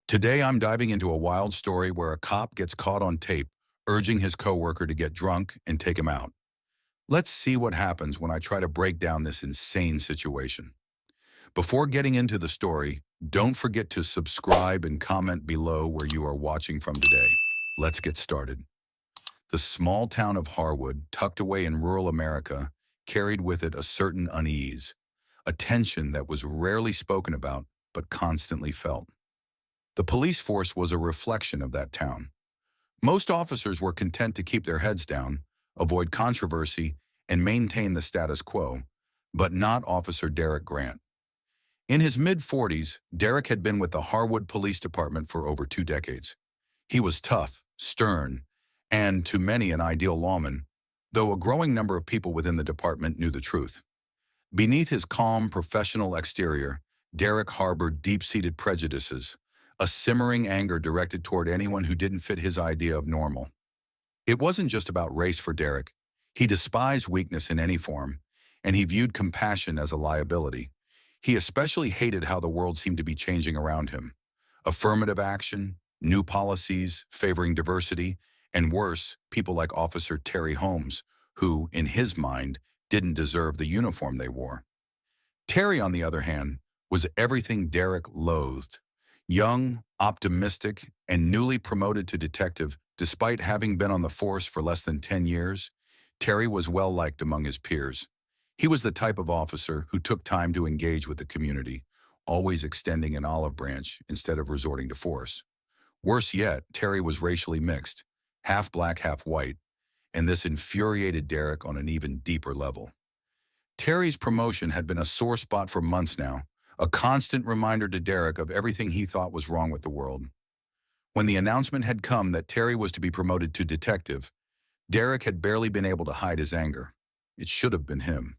Today, I'm diving into a wild story where a cop gets caught on tape urging his coworker to get drunk and take him out. Let's see what happens when I try to break down this insane situation. Before getting into the story, don't forget to subscribe and comment below where you are watching from today. Let's get started. The small town of Harwood, tucked away in rural America, carried with it a certain unease, a tension that was rarely spoken about but constantly felt. The police force was a reflection of that town. Most officers were content to keep their heads down, avoid controversy, and maintain the status quo, but not Officer Derek Grant. In his mid-40s, Derek had been with the Harwood Police Department for over 2 decades. He was tough, stern, and, to many, an ideal lawman, though a growing number of people within the department knew the truth. Beneath his calm, professional exterior, Derek harbored deep-seated prejudices, a simmering anger directed toward anyone who didn't fit his idea of normal. It wasn't just about race for Derek. He despised weakness in any form, and he viewed compassion as a liability. He especially hated how the world seemed to be changing around him. Affirmative action, new policies favoring diversity, and worse, people like Officer Terry Holmes, who, in his mind, didn't deserve the uniform they wore. Terry, on the other hand, was everything Derek loathed. Young, optimistic, and newly promoted to detective, despite having been on the force for less than 10 years, Terry was well-liked among his peers. He was the type of officer who took time to engage with the community, always extending an olive branch instead of resorting to force. Worse yet, Terry was racially mixed, half black, half white, and this infuriated Derek on an even deeper level. Terry's promotion had been a sore spot for months now, a constant reminder to Derek of everything he thought was wrong with the world. When the announcement had come that Terry was to be promoted to detective, Derek had barely been able to hide his anger. It should have been him.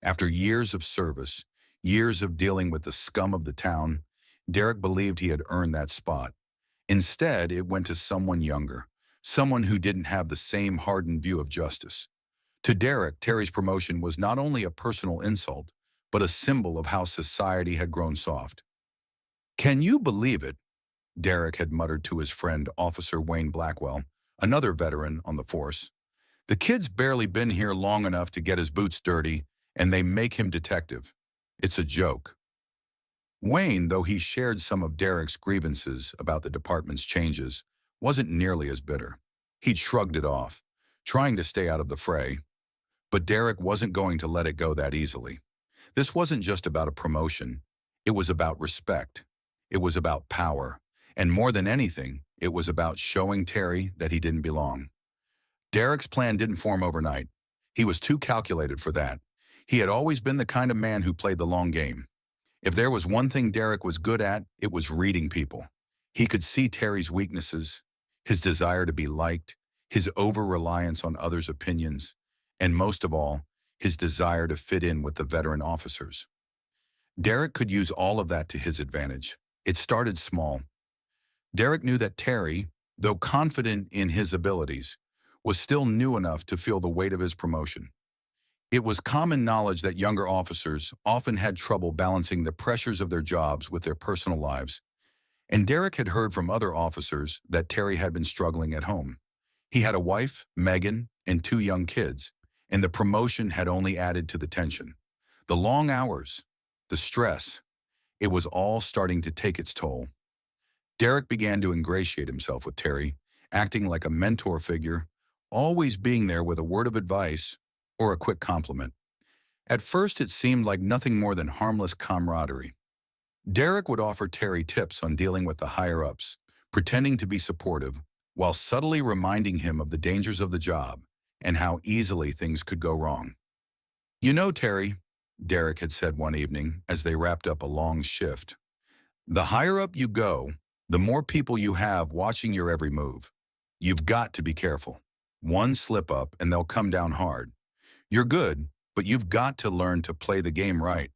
After years of service, years of dealing with the scum of the town, Derek believed he had earned that spot. Instead, it went to someone younger, someone who didn't have the same hardened view of justice. To Derek, Terry's promotion was not only a personal insult, but a symbol of how society had grown soft. "Can you believe it?" Derek had muttered to his friend, Officer Wayne Blackwell, another veteran on the force. "The kid's barely been here long enough to get his boots dirty, and they make him detective. It's a joke." Wayne, though he shared some of Derek's grievances about the department's changes, wasn't nearly as bitter. He'd shrugged it off, trying to stay out of the fray. But Derek wasn't going to let it go that easily. This wasn't just about a promotion. It was about respect. It was about power. And more than anything, it was about showing Terry that he didn't belong. Derek's plan didn't form overnight. He was too calculated for that. He had always been the kind of man who played the long game. If there was one thing Derek was good at, it was reading people. He could see Terry's weaknesses, his desire to be liked, his over-reliance on others' opinions, and most of all, his desire to fit in with the veteran officers. Derek could use all of that to his advantage. It started small. Derek knew that Terry, though confident in his abilities, was still new enough to feel the weight of his promotion. It was common knowledge that younger officers often had trouble balancing the pressures of their jobs with their personal lives, and Derek had heard from other officers that Terry had been struggling at home. He had a wife, Megan, and 2 young kids, and the promotion had only added to the tension. The long hours, the stress, it was all starting to take its toll. Derek began to ingratiate himself with Terry, acting like a mentor figure, always being there with a word of advice or a quick compliment. At first, it seemed like nothing more than harmless camaraderie. Derek would offer Terry tips on dealing with the higher-ups, pretending to be supportive, while subtly reminding him of the dangers of the job and how easily things could go wrong. "You know, Terry," Derek had said one evening as they wrapped up a long shift, "the higher up you go, the more people you have watching your every move. You've got to be careful. One slip up and they'll come down hard. You're good, but you've got to learn to play the game right."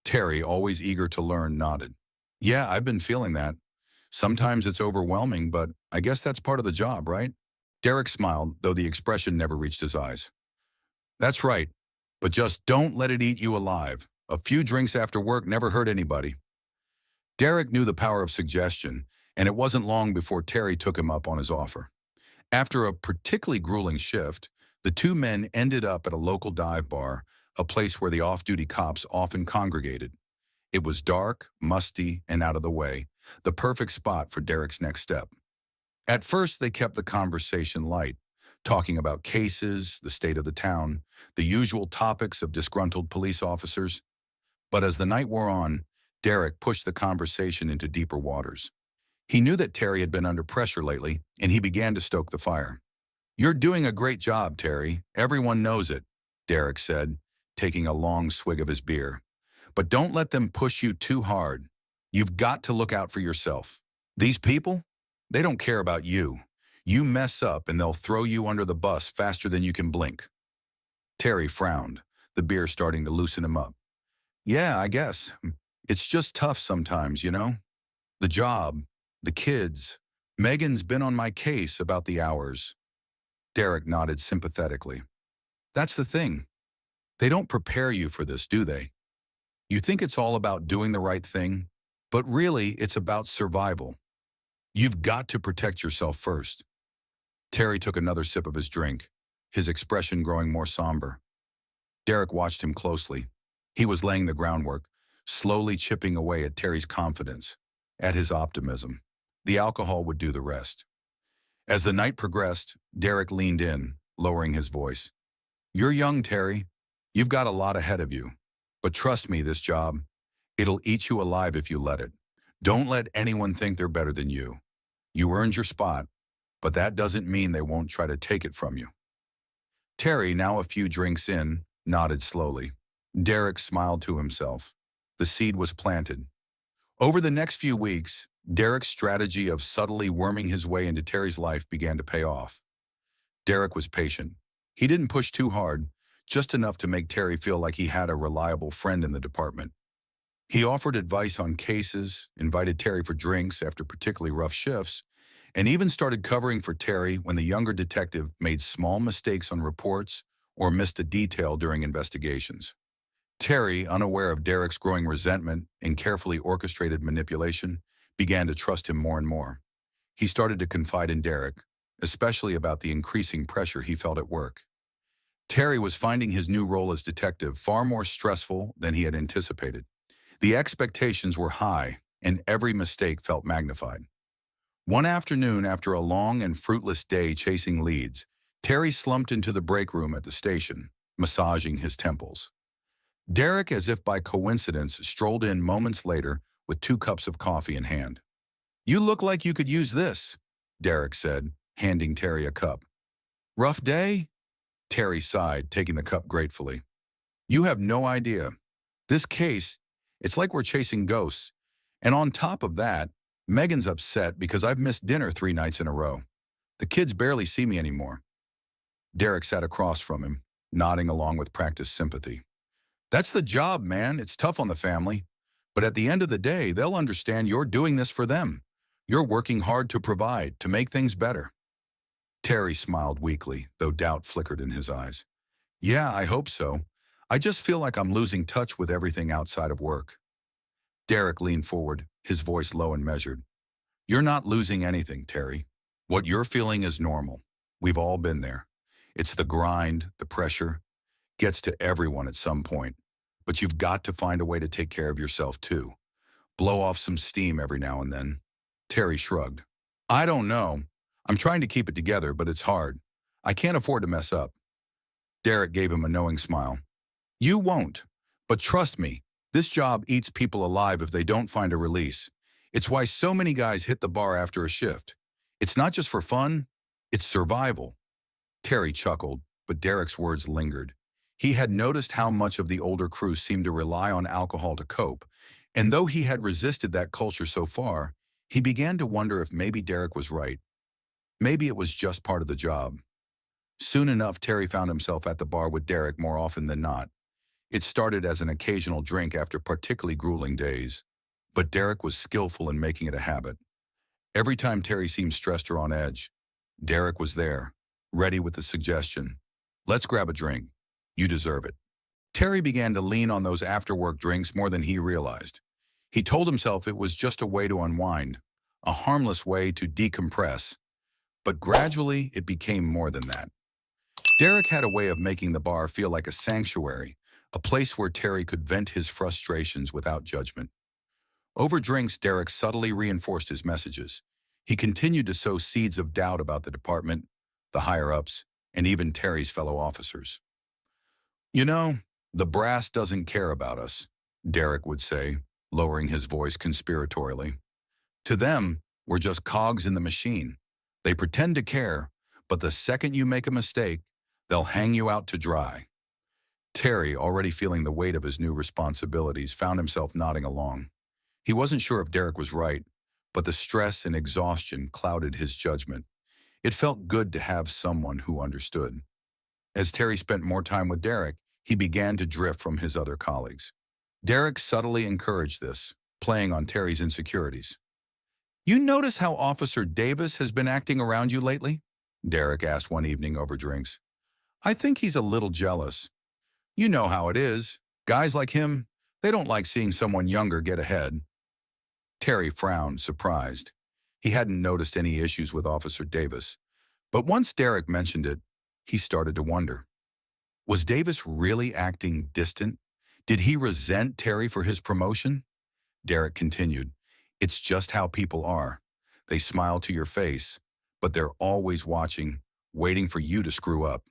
Terry, always eager to learn, nodded. "Yeah, I've been feeling that. Sometimes it's overwhelming, but I guess that's part of the job, right?" Derek smiled, though the expression never reached his eyes. "That's right, but just don't let it eat you alive. A few drinks after work never hurt anybody." Derek knew the power of suggestion, and it wasn't long before Terry took him up on his offer. After a particularly grueling shift, the two men ended up at a local dive bar, a place where the off-duty cops often congregated. It was dark, musty, and out of the way, the perfect spot for Derek's next step. At first, they kept the conversation light, talking about cases, the state of the town, the usual topics of disgruntled police officers. But as the night wore on, Derek pushed the conversation into deeper waters. He knew that Terry had been under pressure lately, and he began to stoke the fire. "You're doing a great job, Terry. Everyone knows it," Derek said, taking a long swig of his beer. "But don't let them push you too hard. You've got to look out for yourself. These people, they don't care about you. You mess up and they'll throw you under the bus faster than you can blink." Terry frowned, the beer starting to loosen him up. "Yeah, I guess. It's just tough sometimes, you know? The job, the kids. Megan's been on my case about the hours." Derek nodded sympathetically. "That's the thing. They don't prepare you for this, do they? You think it's all about doing the right thing, but really it's about survival. You've got to protect yourself first." Terry took another sip of his drink, his expression growing more somber. Derek watched him closely. He was laying the groundwork, slowly chipping away at Terry's confidence, at his optimism. The alcohol would do the rest. As the night progressed, Derek leaned in, lowering his voice. "You're young, Terry. You've got a lot ahead of you. But trust me, this job, it'll eat you alive if you let it. Don't let anyone think they're better than you. You earned your spot, but that doesn't mean they won't try to take it from you." Terry, now a few drinks in, nodded slowly. Derek smiled to himself. The seed was planted. Over the next few weeks, Derek's strategy of subtly worming his way into Terry's life began to pay off. Derek was patient. He didn't push too hard, just enough to make Terry feel like he had a reliable friend in the department. He offered advice on cases, invited Terry for drinks after particularly rough shifts, and even started covering for Terry when the younger detective made small mistakes on reports or missed a detail during investigations. Terry, unaware of Derek's growing resentment and carefully orchestrated manipulation, began to trust him more and more. He started to confide in Derek, especially about the increasing pressure he felt at work. Terry was finding his new role as detective far more stressful than he had anticipated. The expectations were high, and every mistake felt magnified. One afternoon, after a long and fruitless day chasing leads, Terry slumped into the break room at the station, massaging his temples. Derek, as if by coincidence, strolled in moments later with 2 cups of coffee in hand. "You look like you could use this," Derek said, handing Terry a cup. "Rough day?" Terry sighed, taking the cup gratefully. "You have no idea. This case, it's like we're chasing ghosts. And on top of that, Megan's upset because I've missed dinner 3 nights in a row. The kids barely see me anymore." Derek sat across from him, nodding along with practiced sympathy. "That's the job, man. It's tough on the family. But at the end of the day, they'll understand you're doing this for them. You're working hard to provide, to make things better." Terry smiled weakly, though doubt flickered in his eyes. "Yeah, I hope so. I just feel like I'm losing touch with everything outside of work." Derek leaned forward, his voice low and measured. "You're not losing anything, Terry. What you're feeling is normal. We've all been there. It's the grind, the pressure. Gets to everyone at some point. But you've got to find a way to take care of yourself, too. Blow off some steam every now and then." Terry shrugged. "I don't know. I'm trying to keep it together, but it's hard. I can't afford to mess up." Derek gave him a knowing smile. "You won't. But trust me, this job eats people alive if they don't find a release. It's why so many guys hit the bar after a shift. It's not just for fun, it's survival." Terry chuckled, but Derek's words lingered. He had noticed how much of the older crew seemed to rely on alcohol to cope, and though he had resisted that culture so far, he began to wonder if maybe Derek was right. Maybe it was just part of the job. Soon enough, Terry found himself at the bar with Derek more often than not. It started as an occasional drink after particularly grueling days, but Derek was skillful in making it a habit. Every time Terry seemed stressed or on edge, Derek was there, ready with the suggestion, "Let's grab a drink. You deserve it." Terry began to lean on those after-work drinks more than he realized. He told himself it was just a way to unwind, a harmless way to decompress, but gradually it became more than that. Derek had a way of making the bar feel like a sanctuary, a place where Terry could vent his frustrations without judgment. Over drinks, Derek subtly reinforced his messages. He continued to sow seeds of doubt about the department, the higher-ups, and even Terry's fellow officers. You know, the brass doesn't care about us, Derek would say, lowering his voice conspiratorially. To them, we're just cogs in the machine. They pretend to care, but the second you make a mistake, they'll hang you out to dry. Terry, already feeling the weight of his new responsibilities, found himself nodding along. He wasn't sure if Derek was right, but the stress and exhaustion clouded his judgment. It felt good to have someone who understood. As Terry spent more time with Derek, he began to drift from his other colleagues. Derek subtly encouraged this, playing on Terry's insecurities. "You notice how Officer Davis has been acting around you lately?" Derek asked one evening over drinks. "I think he's a little jealous. You know how it is. Guys like him, they don't like seeing someone younger get ahead." Terry frowned, surprised. He hadn't noticed any issues with Officer Davis. But once Derek mentioned it, he started to wonder. Was Davis really acting distant? Did he resent Terry for his promotion? Derek continued, "It's just how people are. They smile to your face, but they're always watching, waiting for you to screw up.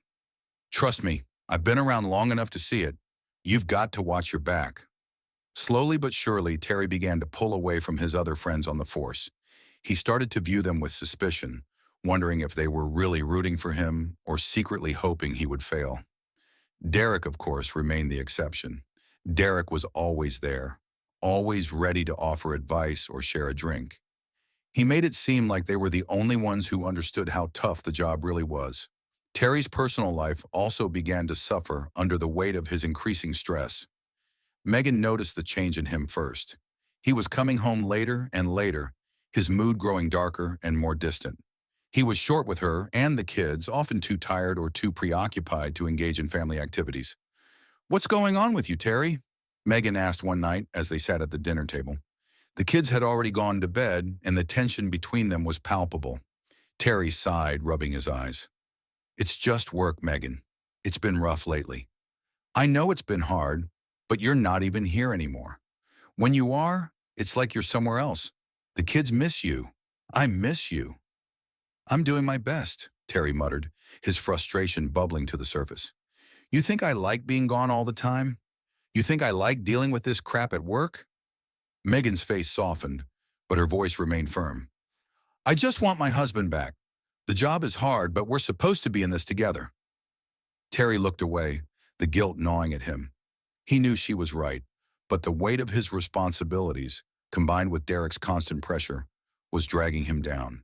Trust me, I've been around long enough to see it. You've got to watch your back." Slowly but surely, Terry began to pull away from his other friends on the force. He started to view them with suspicion, wondering if they were really rooting for him or secretly hoping he would fail. Derek, of course, remained the exception. Derek was always there, always ready to offer advice or share a drink. He made it seem like they were the only ones who understood how tough the job really was. Terry's personal life also began to suffer under the weight of his increasing stress. Megan noticed the change in him first. He was coming home later and later, his mood growing darker and more distant. He was short with her and the kids, often too tired or too preoccupied to engage in family activities. "What's going on with you, Terry?" Megan asked one night as they sat at the dinner table. The kids had already gone to bed, and the tension between them was palpable. Terry sighed, rubbing his eyes. "It's just work, Megan. It's been rough lately. I know it's been hard, but you're not even here anymore. When you are, it's like you're somewhere else. The kids miss you. I miss you." "I'm doing my best," Terry muttered, his frustration bubbling to the surface. "You think I like being gone all the time? You think I like dealing with this crap at work?" Megan's face softened, but her voice remained firm. "I just want my husband back. The job is hard, but we're supposed to be in this together." Terry looked away, the guilt gnawing at him. He knew she was right, but the weight of his responsibilities, combined with Derek's constant pressure, was dragging him down.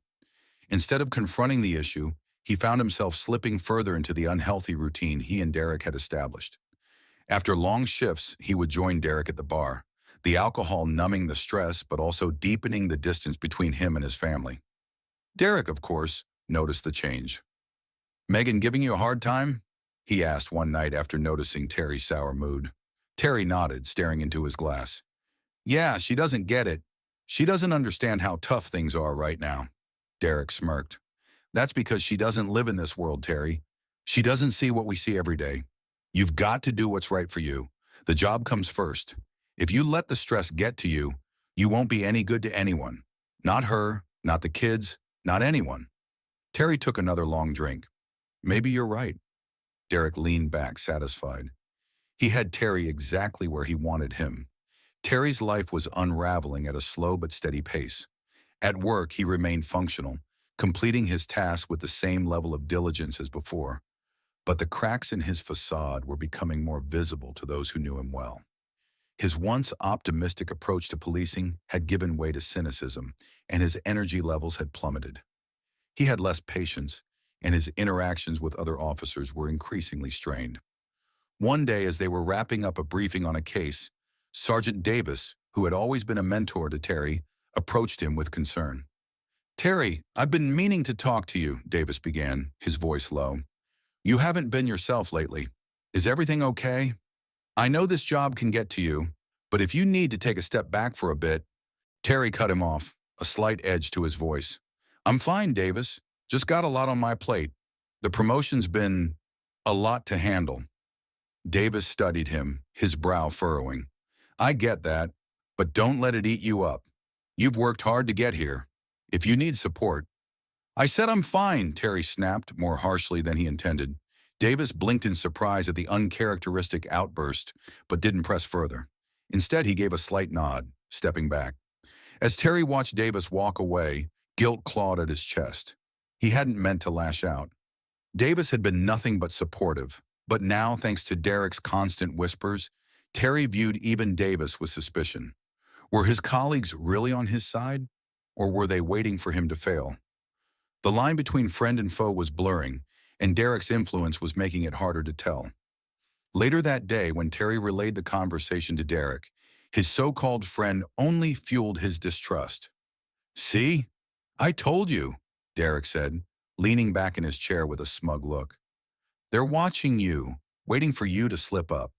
Instead of confronting the issue, he found himself slipping further into the unhealthy routine he and Derek had established. After long shifts, he would join Derek at the bar, the alcohol numbing the stress but also deepening the distance between him and his family. Derek, of course, noticed the change. "Megan giving you a hard time?" he asked one night after noticing Terry's sour mood. Terry nodded, staring into his glass. "Yeah, she doesn't get it. She doesn't understand how tough things are right now." Derek smirked. "That's because she doesn't live in this world, Terry. She doesn't see what we see every day. You've got to do what's right for you. The job comes first. If you let the stress get to you, you won't be any good to anyone. Not her, not the kids, not anyone." Terry took another long drink. "Maybe you're right." Derek leaned back, satisfied. He had Terry exactly where he wanted him. Terry's life was unraveling at a slow but steady pace. At work, he remained functional, completing his tasks with the same level of diligence as before. But the cracks in his facade were becoming more visible to those who knew him well. His once optimistic approach to policing had given way to cynicism, and his energy levels had plummeted. He had less patience, and his interactions with other officers were increasingly strained. One day, as they were wrapping up a briefing on a case, Sergeant Davis, who had always been a mentor to Terry, approached him with concern. "Terry, I've been meaning to talk to you," Davis began, his voice low. "You haven't been yourself lately. Is everything okay? I know this job can get to you, but if you need to take a step back for a bit..." Terry cut him off. a slight edge to his voice. I'm fine, Davis. Just got a lot on my plate. The promotion's been a lot to handle. Davis studied him, his brow furrowing. I get that, but don't let it eat you up. You've worked hard to get here. If you need support. I said I'm fine, Terry snapped more harshly than he intended. Davis blinked in surprise at the uncharacteristic outburst, but didn't press further. Instead, he gave a slight nod, stepping back. As Terry watched Davis walk away, guilt clawed at his chest. He hadn't meant to lash out. Davis had been nothing but supportive, but now, thanks to Derek's constant whispers, Terry viewed even Davis with suspicion. Were his colleagues really on his side, or were they waiting for him to fail? The line between friend and foe was blurring, and Derek's influence was making it harder to tell. Later that day, when Terry relayed the conversation to Derek, his so-called friend only fueled his distrust. See? I told you, Derek said, leaning back in his chair with a smug look. They're watching you, waiting for you to slip up.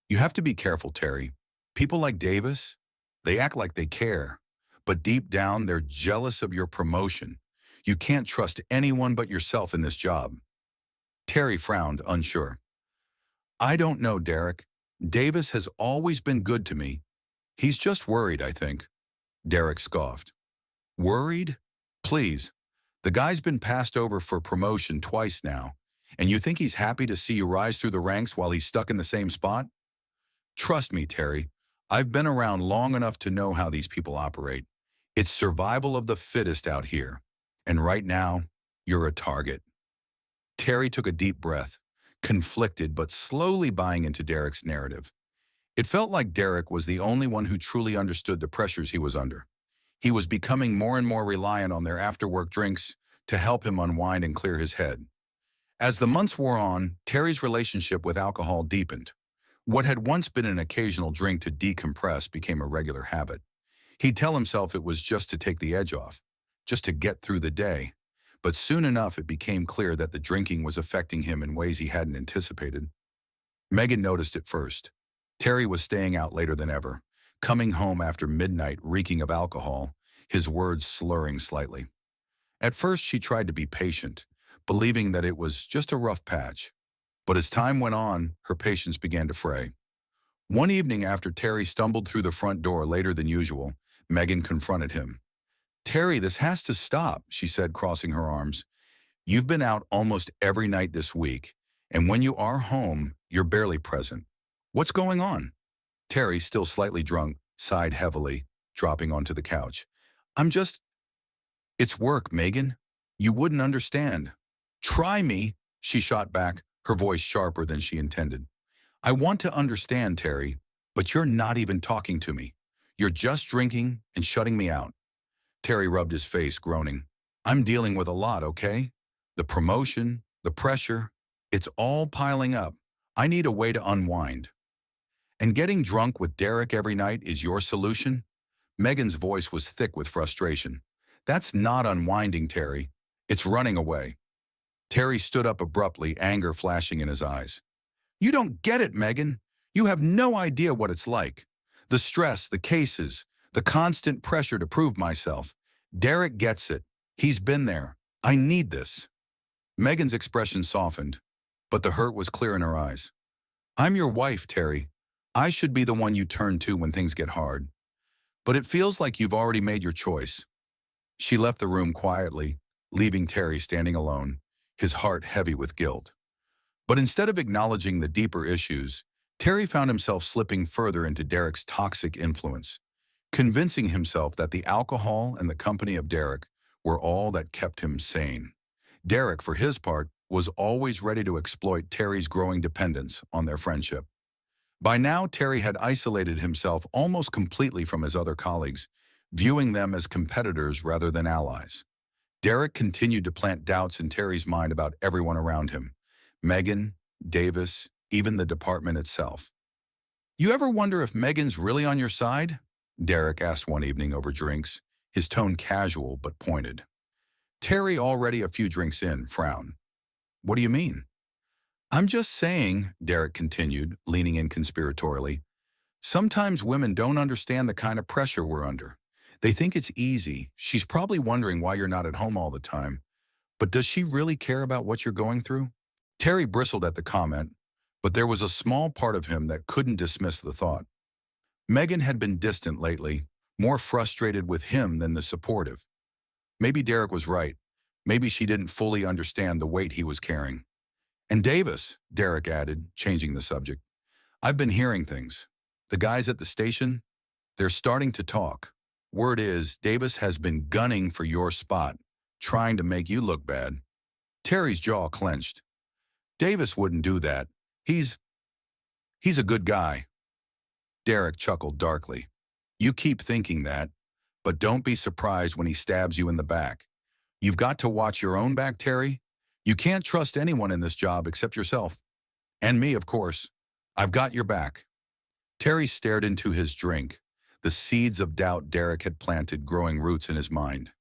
You have to be careful, Terry. People like Davis, they act like they care, but deep down they're jealous of your promotion. You can't trust anyone but yourself in this job. Terry frowned, unsure. I don't know, Derek. Davis has always been good to me. He's just worried, I think. Derek scoffed. Worried? Please. The guy's been passed over for promotion twice now, and you think he's happy to see you rise through the ranks while he's stuck in the same spot? Trust me, Terry. I've been around long enough to know how these people operate. It's survival of the fittest out here. And right now, you're a target. Terry took a deep breath, conflicted but slowly buying into Derek's narrative. It felt like Derek was the only one who truly understood the pressures he was under. He was becoming more and more reliant on their after-work drinks to help him unwind and clear his head. As the months wore on, Terry's relationship with alcohol deepened. What had once been an occasional drink to decompress became a regular habit. He'd tell himself it was just to take the edge off, just to get through the day. But soon enough, it became clear that the drinking was affecting him in ways he hadn't anticipated. Megan noticed it first. Terry was staying out later than ever, coming home after midnight reeking of alcohol, his words slurring slightly. At first, she tried to be patient, believing that it was just a rough patch. But as time went on, her patience began to fray. One evening after Terry stumbled through the front door later than usual, Megan confronted him. Terry, this has to stop, she said, crossing her arms. You've been out almost every night this week, and when you are home, you're barely present. What's going on? Terry, still slightly drunk, sighed heavily, dropping onto the couch. It's work, Megan. You wouldn't understand. Try me, she shot back, her voice sharper than she intended. I want to understand, Terry, but you're not even talking to me. You're just drinking and shutting me out. Terry rubbed his face, groaning. I'm dealing with a lot, okay? The promotion, the pressure, it's all piling up. I need a way to unwind. And getting drunk with Derek every night is your solution? Megan's voice was thick with frustration. That's not unwinding, Terry. It's running away. Terry stood up abruptly, anger flashing in his eyes. You don't get it, Megan. You have no idea what it's like. The stress, the cases, the constant pressure to prove myself. Derek gets it. He's been there. I need this. Megan's expression softened, but the hurt was clear in her eyes. I'm your wife, Terry. I should be the one you turn to when things get hard. But it feels like you've already made your choice. She left the room quietly, leaving Terry standing alone, his heart heavy with guilt. But instead of acknowledging the deeper issues, Terry found himself slipping further into Derek's toxic influence, convincing himself that the alcohol and the company of Derek were all that kept him sane. Derek, for his part, was always ready to exploit Terry's growing dependence on their friendship. By now, Terry had isolated himself almost completely from his other colleagues, viewing them as competitors rather than allies. Derek continued to plant doubts in Terry's mind about everyone around him, Megan, Davis, even the department itself. You ever wonder if Megan's really on your side? Derek asked one evening over drinks, his tone casual but pointed. Terry, already a few drinks in, frowned. What do you mean? I'm just saying, Derek continued, leaning in conspiratorially, sometimes women don't understand the kind of pressure we're under. They think it's easy. She's probably wondering why you're not at home all the time. But does she really care about what you're going through? Terry bristled at the comment, but there was a small part of him that couldn't dismiss the thought. Megan had been distant lately, more frustrated with him than the supportive. Maybe Derek was right. Maybe she didn't fully understand the weight he was carrying. And Davis, Derek added, changing the subject. I've been hearing things. The guys at the station, they're starting to talk. Word is, Davis has been gunning for your spot, trying to make you look bad. Terry's jaw clenched. Davis wouldn't do that. He's a good guy. Derek chuckled darkly. You keep thinking that, but don't be surprised when he stabs you in the back. You've got to watch your own back, Terry. You can't trust anyone in this job except yourself. And me, of course. I've got your back. Terry stared into his drink, the seeds of doubt Derek had planted growing roots in his mind.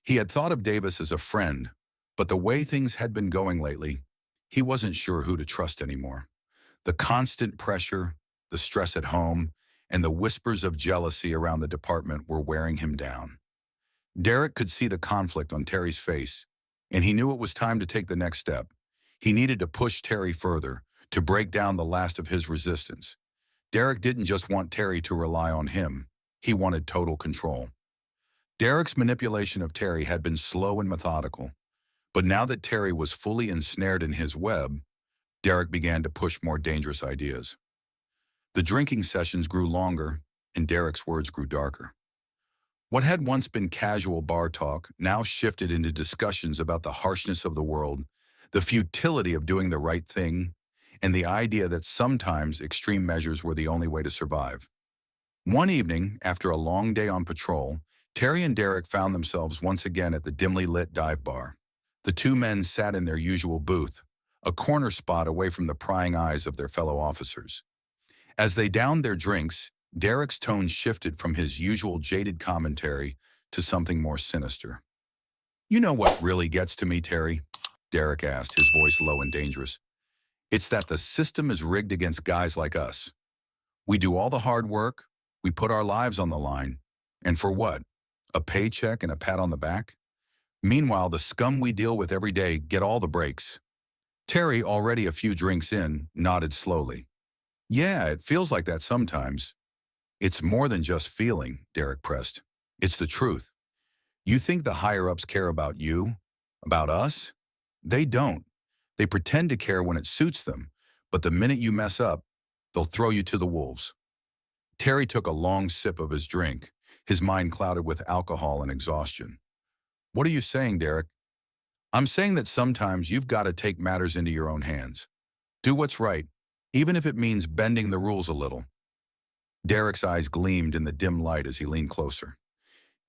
He had thought of Davis as a friend, but the way things had been going lately, he wasn't sure who to trust anymore. The constant pressure, the stress at home, and the whispers of jealousy around the department were wearing him down. Derek could see the conflict on Terry's face, and he knew it was time to take the next step. He needed to push Terry further, to break down the last of his resistance. Derek didn't just want Terry to rely on him. He wanted total control. Derek's manipulation of Terry had been slow and methodical, but now that Terry was fully ensnared in his web, Derek began to push more dangerous ideas. The drinking sessions grew longer, and Derek's words grew darker. What had once been casual bar talk now shifted into discussions about the harshness of the world, the futility of doing the right thing, and the idea that sometimes extreme measures were the only way to survive. One evening, after a long day on patrol, Terry and Derek found themselves once again at the dimly lit dive bar. The two men sat in their usual booth, a corner spot away from the prying eyes of their fellow officers. As they downed their drinks, Derek's tone shifted from his usual jaded commentary to something more sinister. You know what really gets to me, Terry? Derek asked, his voice low and dangerous. It's that the system is rigged against guys like us. We do all the hard work, we put our lives on the line, and for what? A paycheck and a pat on the back? Meanwhile, the scum we deal with every day get all the breaks. Terry, already a few drinks in, nodded slowly. Yeah, it feels like that sometimes. It's more than just feeling, Derek pressed. It's the truth. You think the higher-ups care about you? About us? They don't. They pretend to care when it suits them, but the minute you mess up, they'll throw you to the wolves. Terry took a long sip of his drink, his mind clouded with alcohol and exhaustion. What are you saying, Derek? I'm saying that sometimes you've got to take matters into your own hands. Do what's right, even if it means bending the rules a little. Derek's eyes gleamed in the dim light as he leaned closer.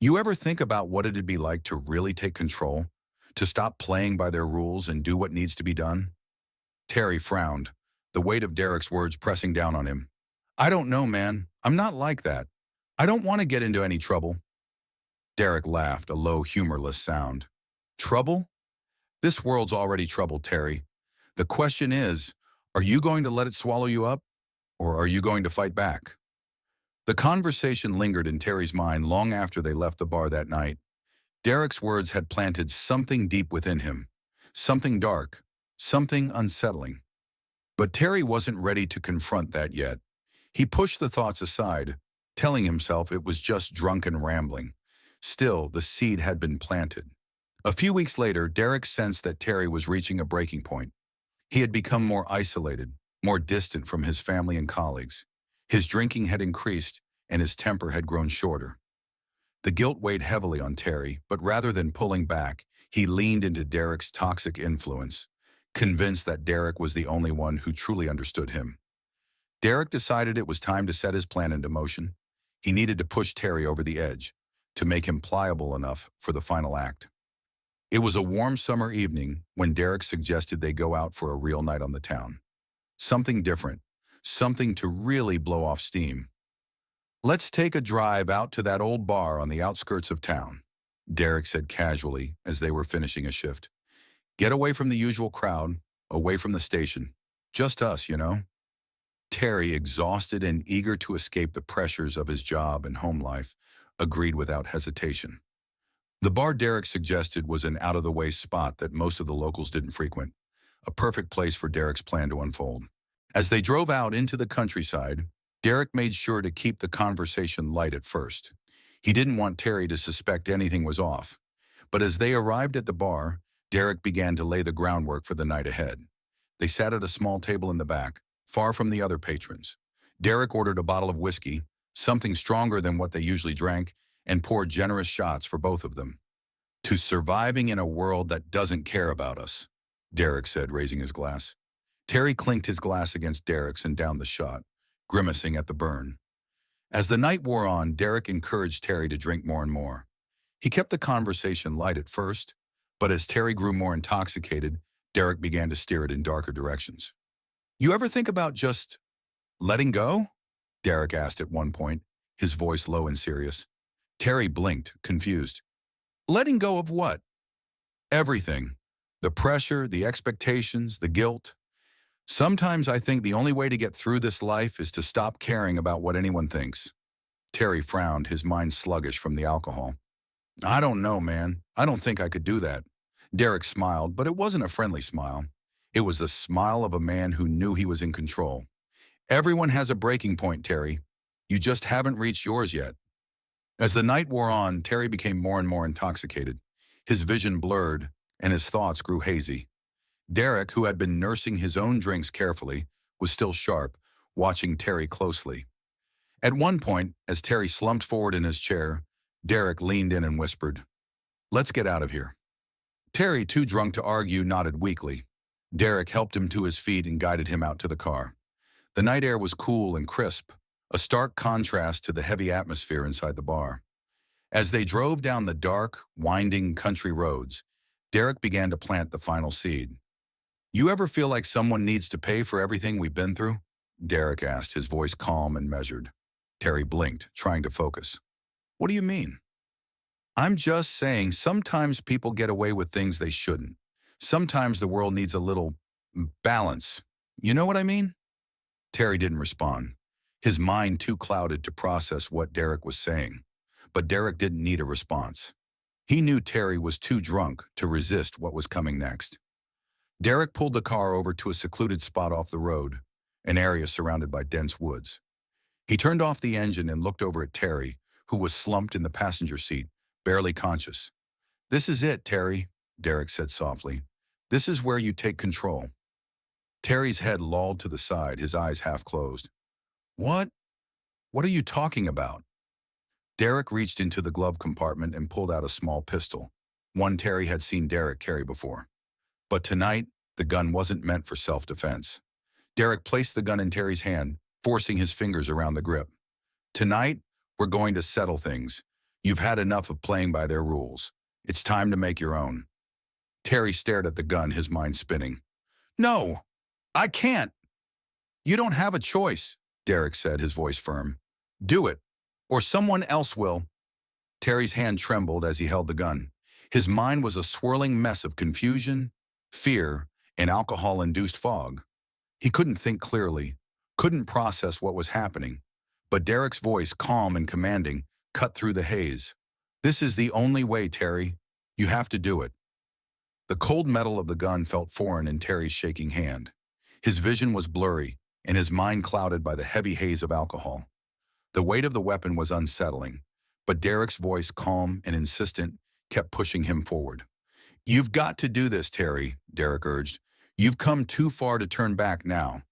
You ever think about what it'd be like to really take control? To stop playing by their rules and do what needs to be done? Terry frowned, the weight of Derek's words pressing down on him. I don't know, man. I'm not like that. I don't want to get into any trouble. Derek laughed, a low, humorless sound. Trouble? This world's already troubled, Terry. The question is, are you going to let it swallow you up, or are you going to fight back? The conversation lingered in Terry's mind long after they left the bar that night. Derek's words had planted something deep within him, something dark, something unsettling. But Terry wasn't ready to confront that yet. He pushed the thoughts aside, telling himself it was just drunken rambling. Still, the seed had been planted. A few weeks later, Derek sensed that Terry was reaching a breaking point. He had become more isolated, more distant from his family and colleagues. His drinking had increased, and his temper had grown shorter. The guilt weighed heavily on Terry, but rather than pulling back, he leaned into Derek's toxic influence, convinced that Derek was the only one who truly understood him. Derek decided it was time to set his plan into motion. He needed to push Terry over the edge, to make him pliable enough for the final act. It was a warm summer evening when Derek suggested they go out for a real night on the town. Something different, something to really blow off steam. Let's take a drive out to that old bar on the outskirts of town, Derek said casually as they were finishing a shift. Get away from the usual crowd, away from the station. Just us, you know. Terry, exhausted and eager to escape the pressures of his job and home life, agreed without hesitation. The bar Derek suggested was an out-of-the-way spot that most of the locals didn't frequent, a perfect place for Derek's plan to unfold. As they drove out into the countryside, Derek made sure to keep the conversation light at first. He didn't want Terry to suspect anything was off. But as they arrived at the bar, Derek began to lay the groundwork for the night ahead. They sat at a small table in the back, far from the other patrons. Derek ordered a bottle of whiskey, something stronger than what they usually drank, and poured generous shots for both of them. "To surviving in a world that doesn't care about us," Derek said, raising his glass. Terry clinked his glass against Derek's and downed the shot, grimacing at the burn. As the night wore on, Derek encouraged Terry to drink more and more. He kept the conversation light at first, but as Terry grew more intoxicated, Derek began to steer it in darker directions. "You ever think about just letting go?" Derek asked at one point, his voice low and serious. Terry blinked, confused. "Letting go of what?" "Everything. The pressure, the expectations, the guilt. Sometimes I think the only way to get through this life is to stop caring about what anyone thinks." Terry frowned, his mind sluggish from the alcohol. "I don't know, man. I don't think I could do that." Derek smiled, but it wasn't a friendly smile. It was the smile of a man who knew he was in control. "Everyone has a breaking point, Terry. You just haven't reached yours yet." As the night wore on, Terry became more and more intoxicated. His vision blurred, and his thoughts grew hazy. Derek, who had been nursing his own drinks carefully, was still sharp, watching Terry closely. At one point, as Terry slumped forward in his chair, Derek leaned in and whispered, "Let's get out of here." Terry, too drunk to argue, nodded weakly. Derek helped him to his feet and guided him out to the car. The night air was cool and crisp, a stark contrast to the heavy atmosphere inside the bar. As they drove down the dark, winding country roads, Derek began to plant the final seed. "You ever feel like someone needs to pay for everything we've been through?" Derek asked, his voice calm and measured. Terry blinked, trying to focus. "What do you mean?" "I'm just saying sometimes people get away with things they shouldn't. Sometimes the world needs a little balance. You know what I mean?" Terry didn't respond, his mind too clouded to process what Derek was saying. But Derek didn't need a response. He knew Terry was too drunk to resist what was coming next. Derek pulled the car over to a secluded spot off the road, an area surrounded by dense woods. He turned off the engine and looked over at Terry, who was slumped in the passenger seat, barely conscious. "This is it, Terry," Derek said softly. "This is where you take control." Terry's head lolled to the side, his eyes half closed. "What? What are you talking about?" Derek reached into the glove compartment and pulled out a small pistol, one Terry had seen Derek carry before. But tonight, the gun wasn't meant for self-defense. Derek placed the gun in Terry's hand, forcing his fingers around the grip. "Tonight, we're going to settle things. You've had enough of playing by their rules. It's time to make your own." Terry stared at the gun, his mind spinning. "No, I can't." "You don't have a choice," Derek said, his voice firm. "Do it, or someone else will." Terry's hand trembled as he held the gun. His mind was a swirling mess of confusion, fear, and alcohol-induced fog. He couldn't think clearly, couldn't process what was happening. But Derek's voice, calm and commanding, cut through the haze. "This is the only way, Terry. You have to do it." The cold metal of the gun felt foreign in Terry's shaking hand. His vision was blurry, and his mind clouded by the heavy haze of alcohol. The weight of the weapon was unsettling, but Derek's voice, calm and insistent, kept pushing him forward. "You've got to do this, Terry," Derek urged. "You've come too far to turn back now.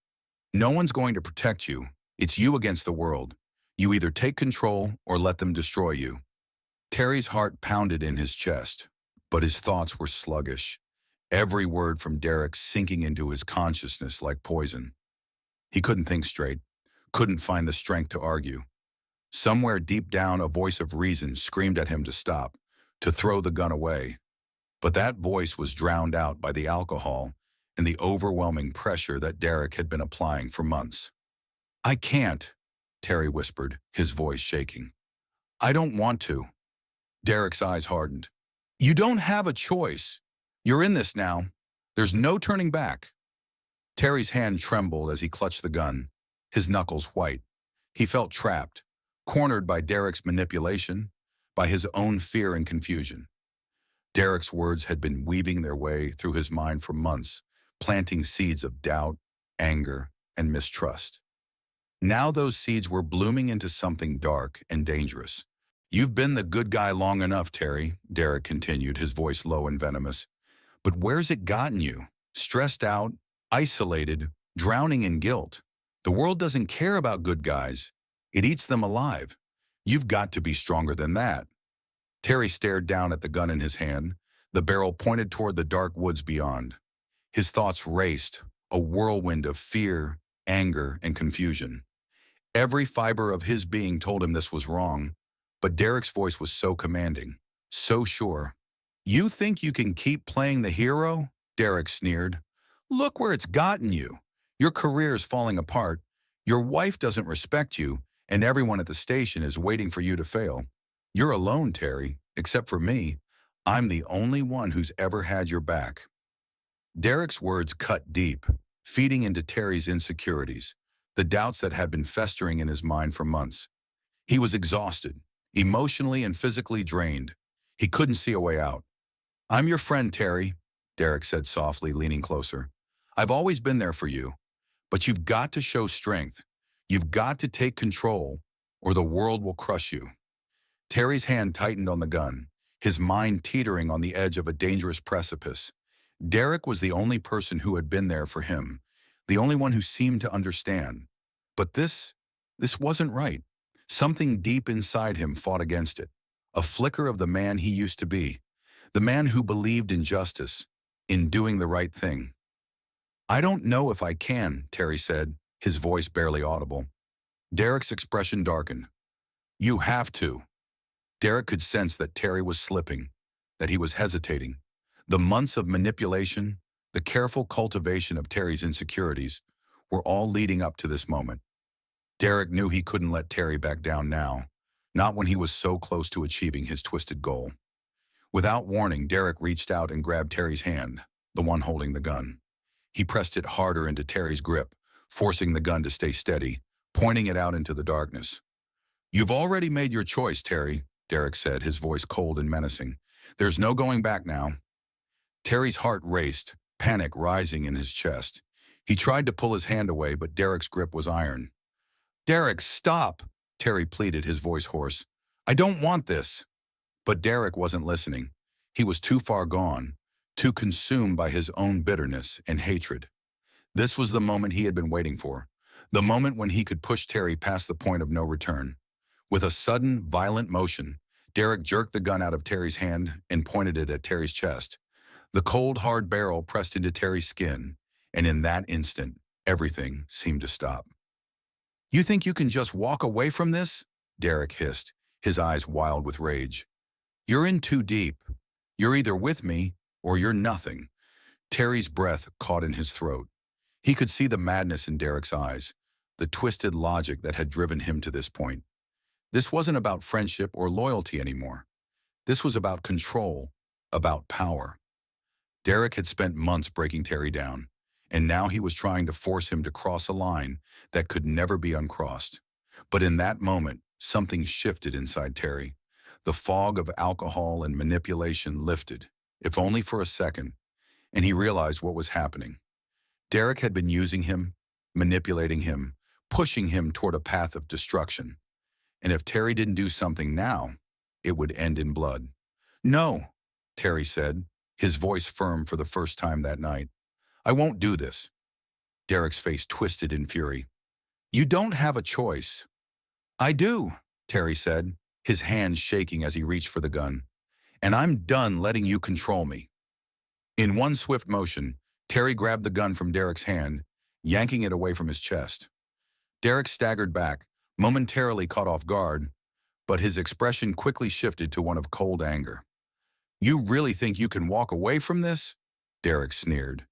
No one's going to protect you. It's you against the world. You either take control or let them destroy you." Terry's heart pounded in his chest, but his thoughts were sluggish, every word from Derek sinking into his consciousness like poison. He couldn't think straight, couldn't find the strength to argue. Somewhere deep down, a voice of reason screamed at him to stop, to throw the gun away. But that voice was drowned out by the alcohol and the overwhelming pressure that Derek had been applying for months. "I can't," Terry whispered, his voice shaking. "I don't want to." Derek's eyes hardened. "You don't have a choice. You're in this now. There's no turning back." Terry's hand trembled as he clutched the gun, his knuckles white. He felt trapped, cornered by Derek's manipulation, by his own fear and confusion. Derek's words had been weaving their way through his mind for months, planting seeds of doubt, anger, and mistrust. Now those seeds were blooming into something dark and dangerous. "You've been the good guy long enough, Terry," Derek continued, his voice low and venomous. "But where's it gotten you? Stressed out, isolated, drowning in guilt. The world doesn't care about good guys. It eats them alive. You've got to be stronger than that." Terry stared down at the gun in his hand, the barrel pointed toward the dark woods beyond. His thoughts raced, a whirlwind of fear, anger, and confusion. Every fiber of his being told him this was wrong, but Derek's voice was so commanding, so sure. "You think you can keep playing the hero?" Derek sneered. "Look where it's gotten you. Your career's falling apart, your wife doesn't respect you, and everyone at the station is waiting for you to fail. You're alone, Terry, except for me. I'm the only one who's ever had your back." Derek's words cut deep, feeding into Terry's insecurities, the doubts that had been festering in his mind for months. He was exhausted, emotionally and physically drained. He couldn't see a way out. "I'm your friend, Terry," Derek said softly, leaning closer. "I've always been there for you, but you've got to show strength. You've got to take control, or the world will crush you." Terry's hand tightened on the gun, his mind teetering on the edge of a dangerous precipice. Derek was the only person who had been there for him, the only one who seemed to understand. But this wasn't right. Something deep inside him fought against it, a flicker of the man he used to be, the man who believed in justice, in doing the right thing. "I don't know if I can," Terry said, his voice barely audible. Derek's expression darkened. "You have to." Derek could sense that Terry was slipping, that he was hesitating. The months of manipulation, the careful cultivation of Terry's insecurities, were all leading up to this moment. Derek knew he couldn't let Terry back down now, not when he was so close to achieving his twisted goal. Without warning, Derek reached out and grabbed Terry's hand, the one holding the gun. He pressed it harder into Terry's grip, forcing the gun to stay steady, pointing it out into the darkness. "You've already made your choice, Terry," Derek said, his voice cold and menacing. "There's no going back now." Terry's heart raced, panic rising in his chest. He tried to pull his hand away, but Derek's grip was iron. "Derek, stop!" Terry pleaded, his voice hoarse. "I don't want this." But Derek wasn't listening. He was too far gone, too consumed by his own bitterness and hatred. This was the moment he had been waiting for, the moment when he could push Terry past the point of no return. With a sudden, violent motion, Derek jerked the gun out of Terry's hand and pointed it at Terry's chest. The cold, hard barrel pressed into Terry's skin, and in that instant, everything seemed to stop. "You think you can just walk away from this?" Derek hissed, his eyes wild with rage. "You're in too deep. You're either with me, or you're nothing." Terry's breath caught in his throat. He could see the madness in Derek's eyes, the twisted logic that had driven him to this point. This wasn't about friendship or loyalty anymore. This was about control, about power. Derek had spent months breaking Terry down, and now he was trying to force him to cross a line that could never be uncrossed. But in that moment, something shifted inside Terry. The fog of alcohol and manipulation lifted, if only for a second, and he realized what was happening. Derek had been using him, manipulating him, pushing him toward a path of destruction. And if Terry didn't do something now, it would end in blood. "No," Terry said, his voice firm for the first time that night. "I won't do this." Derek's face twisted in fury. "You don't have a choice." "I do," Terry said, his hands shaking as he reached for the gun. "And I'm done letting you control me." In one swift motion, Terry grabbed the gun from Derek's hand, yanking it away from his chest. Derek staggered back, momentarily caught off guard, but his expression quickly shifted to one of cold anger. "You really think you can walk away from this?" Derek sneered.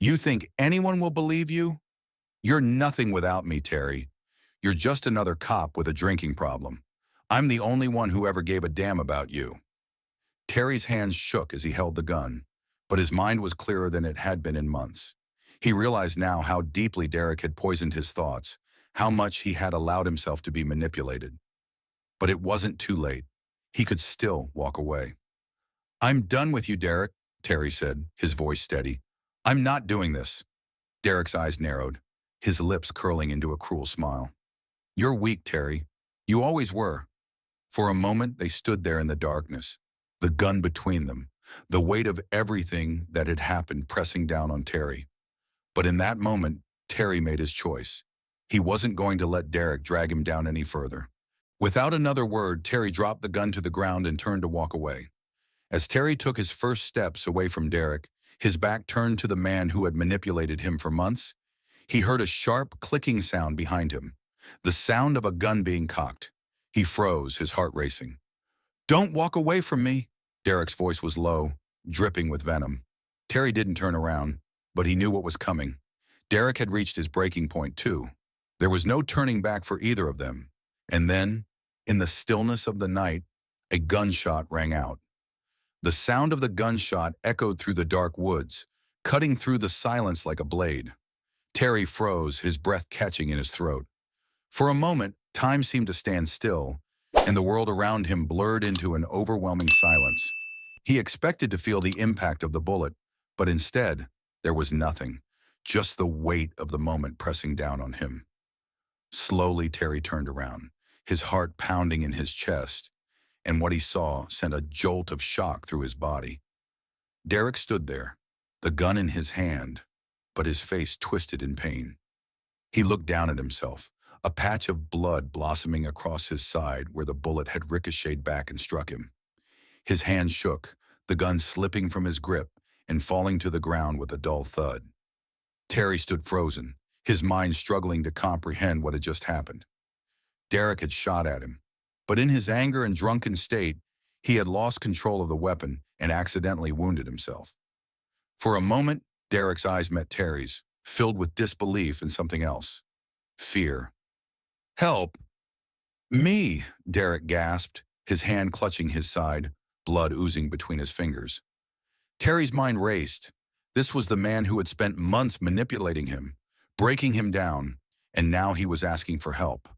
"You think anyone will believe you? You're nothing without me, Terry. You're just another cop with a drinking problem. I'm the only one who ever gave a damn about you." Terry's hands shook as he held the gun, but his mind was clearer than it had been in months. He realized now how deeply Derek had poisoned his thoughts, how much he had allowed himself to be manipulated. But it wasn't too late. He could still walk away. "I'm done with you, Derek," Terry said, his voice steady. "I'm not doing this." Derek's eyes narrowed, his lips curling into a cruel smile. "You're weak, Terry. You always were." For a moment, they stood there in the darkness, the gun between them, the weight of everything that had happened pressing down on Terry. But in that moment, Terry made his choice. He wasn't going to let Derek drag him down any further. Without another word, Terry dropped the gun to the ground and turned to walk away. As Terry took his first steps away from Derek, his back turned to the man who had manipulated him for months. He heard a sharp, clicking sound behind him, the sound of a gun being cocked. He froze, his heart racing. "Don't walk away from me!" Derek's voice was low, dripping with venom. Terry didn't turn around, but he knew what was coming. Derek had reached his breaking point too. There was no turning back for either of them. And then, in the stillness of the night, a gunshot rang out. The sound of the gunshot echoed through the dark woods, cutting through the silence like a blade. Terry froze, his breath catching in his throat. For a moment, time seemed to stand still, and the world around him blurred into an overwhelming silence. He expected to feel the impact of the bullet, but instead, there was nothing, just the weight of the moment pressing down on him. Slowly, Terry turned around, his heart pounding in his chest, and what he saw sent a jolt of shock through his body. Derek stood there, the gun in his hand, but his face twisted in pain. He looked down at himself, a patch of blood blossoming across his side where the bullet had ricocheted back and struck him. His hand shook, the gun slipping from his grip and falling to the ground with a dull thud. Terry stood frozen, his mind struggling to comprehend what had just happened. Derek had shot at him, but in his anger and drunken state, he had lost control of the weapon and accidentally wounded himself. For a moment, Derek's eyes met Terry's, filled with disbelief and something else. Fear. "Help! Me!" Derek gasped, his hand clutching his side, blood oozing between his fingers. Terry's mind raced. This was the man who had spent months manipulating him, breaking him down, and now he was asking for help.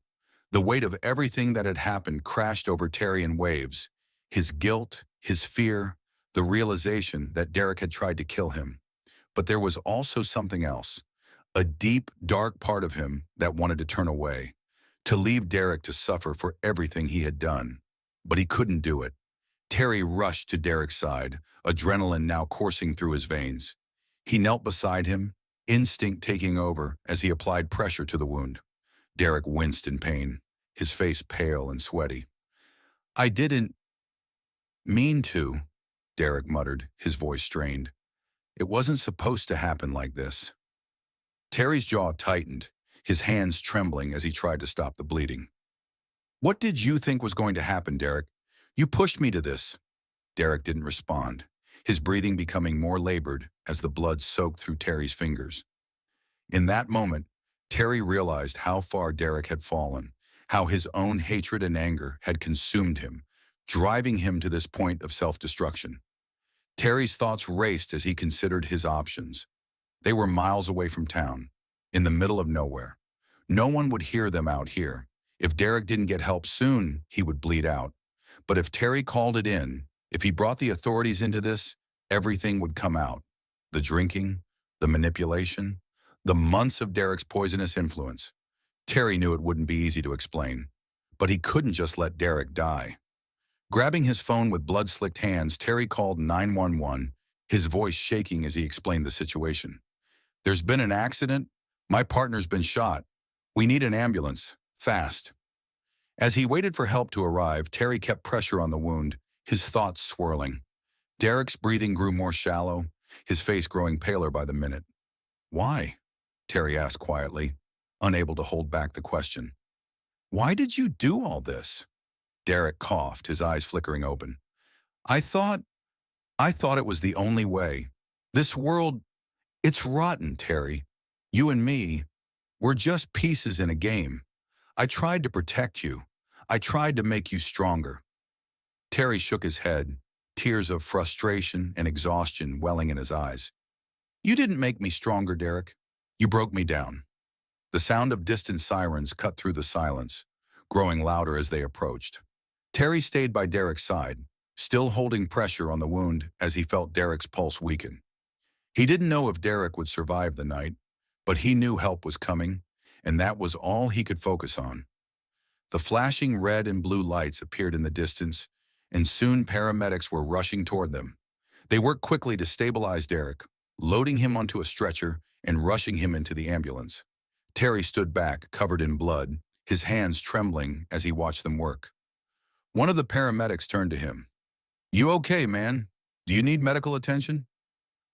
The weight of everything that had happened crashed over Terry in waves. His guilt, his fear, the realization that Derek had tried to kill him. But there was also something else, a deep, dark part of him that wanted to turn away, to leave Derek to suffer for everything he had done. But he couldn't do it. Terry rushed to Derek's side, adrenaline now coursing through his veins. He knelt beside him, instinct taking over as he applied pressure to the wound. Derek winced in pain, his face pale and sweaty. "I didn't mean to," Derek muttered, his voice strained. "It wasn't supposed to happen like this." Terry's jaw tightened, his hands trembling as he tried to stop the bleeding. "What did you think was going to happen, Derek? You pushed me to this." Derek didn't respond, his breathing becoming more labored as the blood soaked through Terry's fingers. In that moment, Terry realized how far Derek had fallen, how his own hatred and anger had consumed him, driving him to this point of self-destruction. Terry's thoughts raced as he considered his options. They were miles away from town, in the middle of nowhere. No one would hear them out here. If Derek didn't get help soon, he would bleed out. But if Terry called it in, if he brought the authorities into this, everything would come out. The drinking, the manipulation, the months of Derek's poisonous influence. Terry knew it wouldn't be easy to explain, but he couldn't just let Derek die. Grabbing his phone with blood-slicked hands, Terry called 911, his voice shaking as he explained the situation. "There's been an accident. My partner's been shot. We need an ambulance, fast." As he waited for help to arrive, Terry kept pressure on the wound, his thoughts swirling. Derek's breathing grew more shallow, his face growing paler by the minute. "Why?" Terry asked quietly, unable to hold back the question. "Why did you do all this?" Derek coughed, his eyes flickering open. I thought it was the only way. This world, it's rotten, Terry. You and me, we're just pieces in a game. I tried to protect you. I tried to make you stronger." Terry shook his head, tears of frustration and exhaustion welling in his eyes. "You didn't make me stronger, Derek. You broke me down." The sound of distant sirens cut through the silence, growing louder as they approached. Terry stayed by Derek's side, still holding pressure on the wound as he felt Derek's pulse weaken. He didn't know if Derek would survive the night, but he knew help was coming, and that was all he could focus on. The flashing red and blue lights appeared in the distance, and soon paramedics were rushing toward them. They worked quickly to stabilize Derek, loading him onto a stretcher and rushing him into the ambulance. Terry stood back, covered in blood, his hands trembling as he watched them work. One of the paramedics turned to him. "You okay, man? Do you need medical attention?"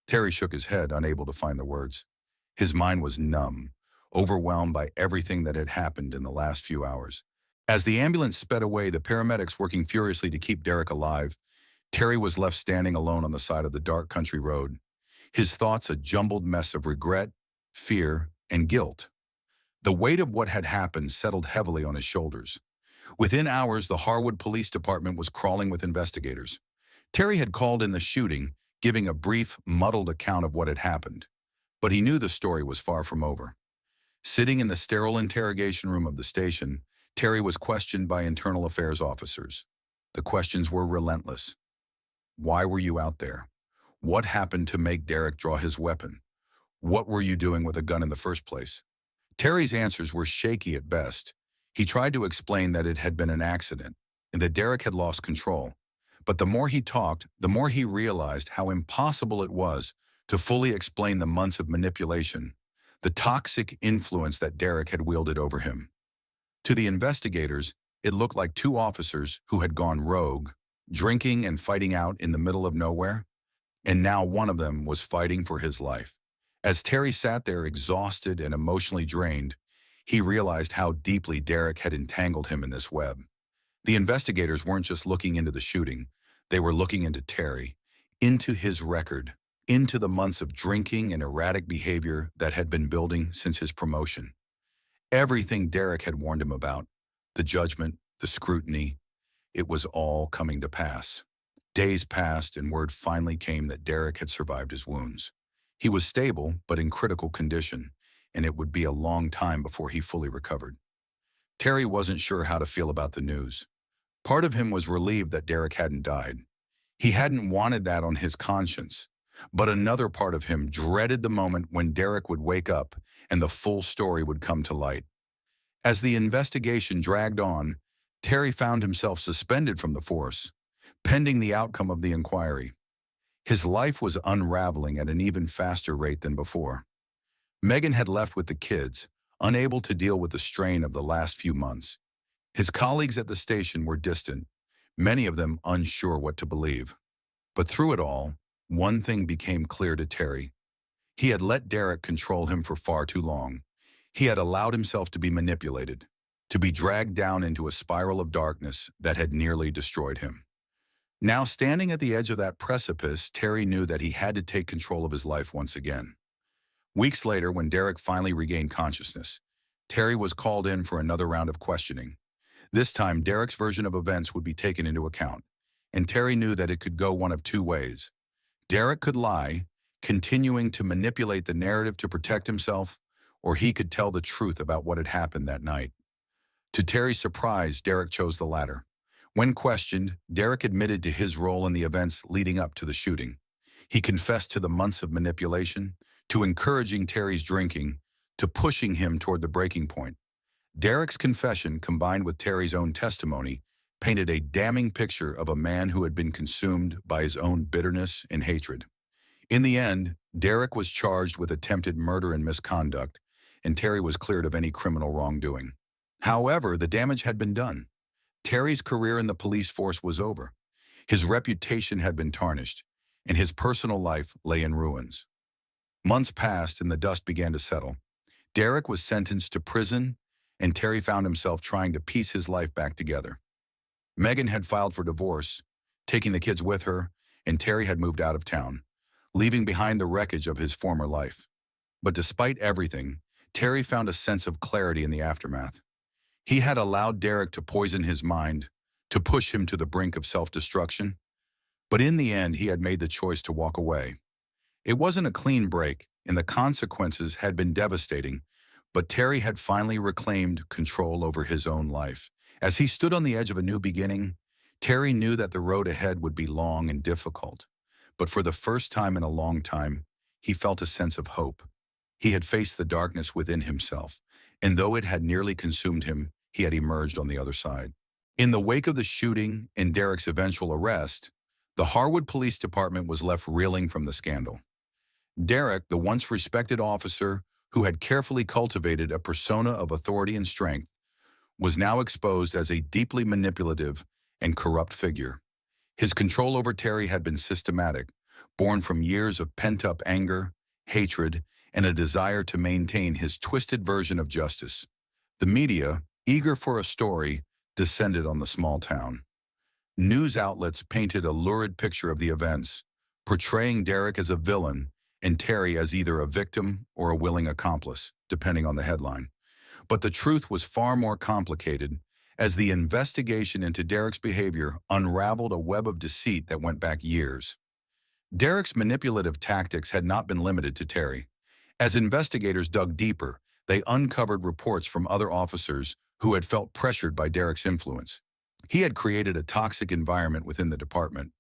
Terry shook his head, unable to find the words. His mind was numb, overwhelmed by everything that had happened in the last few hours. As the ambulance sped away, the paramedics working furiously to keep Derek alive, Terry was left standing alone on the side of the dark country road, his thoughts a jumbled mess of regret, fear, and guilt. The weight of what had happened settled heavily on his shoulders. Within hours, the Harwood Police Department was crawling with investigators. Terry had called in the shooting, giving a brief, muddled account of what had happened. But he knew the story was far from over. Sitting in the sterile interrogation room of the station, Terry was questioned by internal affairs officers. The questions were relentless. Why were you out there? What happened to make Derek draw his weapon? What were you doing with a gun in the first place? Terry's answers were shaky at best. He tried to explain that it had been an accident and that Derek had lost control. But the more he talked, the more he realized how impossible it was to fully explain the months of manipulation, the toxic influence that Derek had wielded over him. To the investigators, it looked like two officers who had gone rogue, drinking and fighting out in the middle of nowhere, and now one of them was fighting for his life. As Terry sat there exhausted and emotionally drained, he realized how deeply Derek had entangled him in this web. The investigators weren't just looking into the shooting, they were looking into Terry, into his record, into the months of drinking and erratic behavior that had been building since his promotion. Everything Derek had warned him about, the judgment, the scrutiny, it was all coming to pass. Days passed and word finally came that Derek had survived his wounds. He was stable, but in critical condition, and it would be a long time before he fully recovered. Terry wasn't sure how to feel about the news. Part of him was relieved that Derek hadn't died. He hadn't wanted that on his conscience. But another part of him dreaded the moment when Derek would wake up and the full story would come to light. As the investigation dragged on, Terry found himself suspended from the force, pending the outcome of the inquiry. His life was unraveling at an even faster rate than before. Megan had left with the kids, unable to deal with the strain of the last few months. His colleagues at the station were distant, many of them unsure what to believe. But through it all, one thing became clear to Terry. He had let Derek control him for far too long. He had allowed himself to be manipulated, to be dragged down into a spiral of darkness that had nearly destroyed him. Now, standing at the edge of that precipice, Terry knew that he had to take control of his life once again. Weeks later, when Derek finally regained consciousness, Terry was called in for another round of questioning. This time, Derek's version of events would be taken into account, and Terry knew that it could go one of two ways. Derek could lie, continuing to manipulate the narrative to protect himself, or he could tell the truth about what had happened that night. To Terry's surprise, Derek chose the latter. When questioned, Derek admitted to his role in the events leading up to the shooting. He confessed to the months of manipulation, to encouraging Terry's drinking, to pushing him toward the breaking point. Derek's confession, combined with Terry's own testimony, painted a damning picture of a man who had been consumed by his own bitterness and hatred. In the end, Derek was charged with attempted murder and misconduct, and Terry was cleared of any criminal wrongdoing. However, the damage had been done. Terry's career in the police force was over. His reputation had been tarnished, and his personal life lay in ruins. Months passed and the dust began to settle. Derek was sentenced to prison, and Terry found himself trying to piece his life back together. Megan had filed for divorce, taking the kids with her, and Terry had moved out of town, leaving behind the wreckage of his former life. But despite everything, Terry found a sense of clarity in the aftermath. He had allowed Derek to poison his mind, to push him to the brink of self-destruction. But in the end, he had made the choice to walk away. It wasn't a clean break, and the consequences had been devastating, but Terry had finally reclaimed control over his own life. As he stood on the edge of a new beginning, Terry knew that the road ahead would be long and difficult, but for the first time in a long time, he felt a sense of hope. He had faced the darkness within himself, and though it had nearly consumed him, he had emerged on the other side. In the wake of the shooting and Derek's eventual arrest, the Harwood Police Department was left reeling from the scandal. Derek, the once respected officer who had carefully cultivated a persona of authority and strength, was now exposed as a deeply manipulative and corrupt figure. His control over Terry had been systematic, born from years of pent-up anger, hatred, and a desire to maintain his twisted version of justice. The media, eager for a story, descended on the small town. News outlets painted a lurid picture of the events, portraying Derek as a villain and Terry as either a victim or a willing accomplice, depending on the headline. But the truth was far more complicated, as the investigation into Derek's behavior unraveled a web of deceit that went back years. Derek's manipulative tactics had not been limited to Terry. As investigators dug deeper, they uncovered reports from other officers who had felt pressured by Derek's influence. He had created a toxic environment within the department,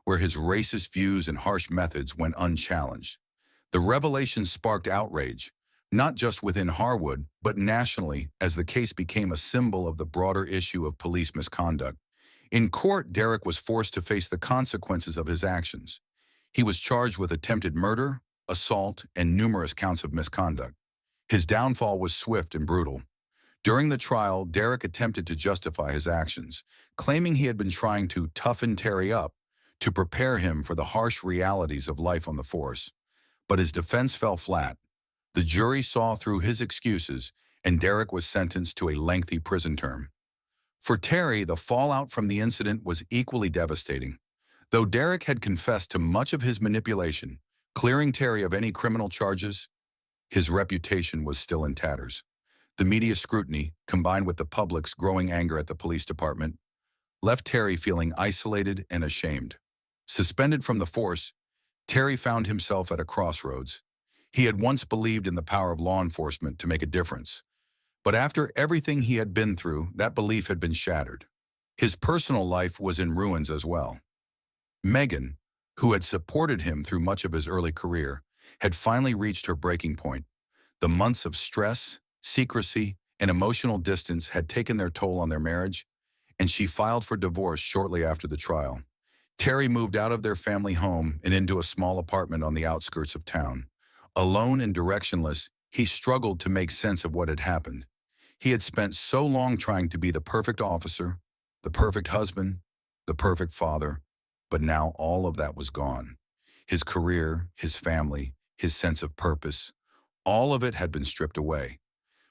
where his racist views and harsh methods went unchallenged. The revelation sparked outrage, not just within Harwood, but nationally, as the case became a symbol of the broader issue of police misconduct. In court, Derek was forced to face the consequences of his actions. He was charged with attempted murder, assault, and numerous counts of misconduct. His downfall was swift and brutal. During the trial, Derek attempted to justify his actions, claiming he had been trying to toughen Terry up to prepare him for the harsh realities of life on the force. But his defense fell flat. The jury saw through his excuses, and Derek was sentenced to a lengthy prison term. For Terry, the fallout from the incident was equally devastating. Though Derek had confessed to much of his manipulation, clearing Terry of any criminal charges, his reputation was still in tatters. The media scrutiny, combined with the public's growing anger at the police department, left Terry feeling isolated and ashamed. Suspended from the force, Terry found himself at a crossroads. He had once believed in the power of law enforcement to make a difference, but after everything he had been through, that belief had been shattered. His personal life was in ruins as well. Megan, who had supported him through much of his early career, had finally reached her breaking point. The months of stress, secrecy, and emotional distance had taken their toll on their marriage, and she filed for divorce shortly after the trial. Terry moved out of their family home and into a small apartment on the outskirts of town. Alone and directionless, he struggled to make sense of what had happened. He had spent so long trying to be the perfect officer, the perfect husband, the perfect father, but now all of that was gone. His career, his family, his sense of purpose, all of it had been stripped away.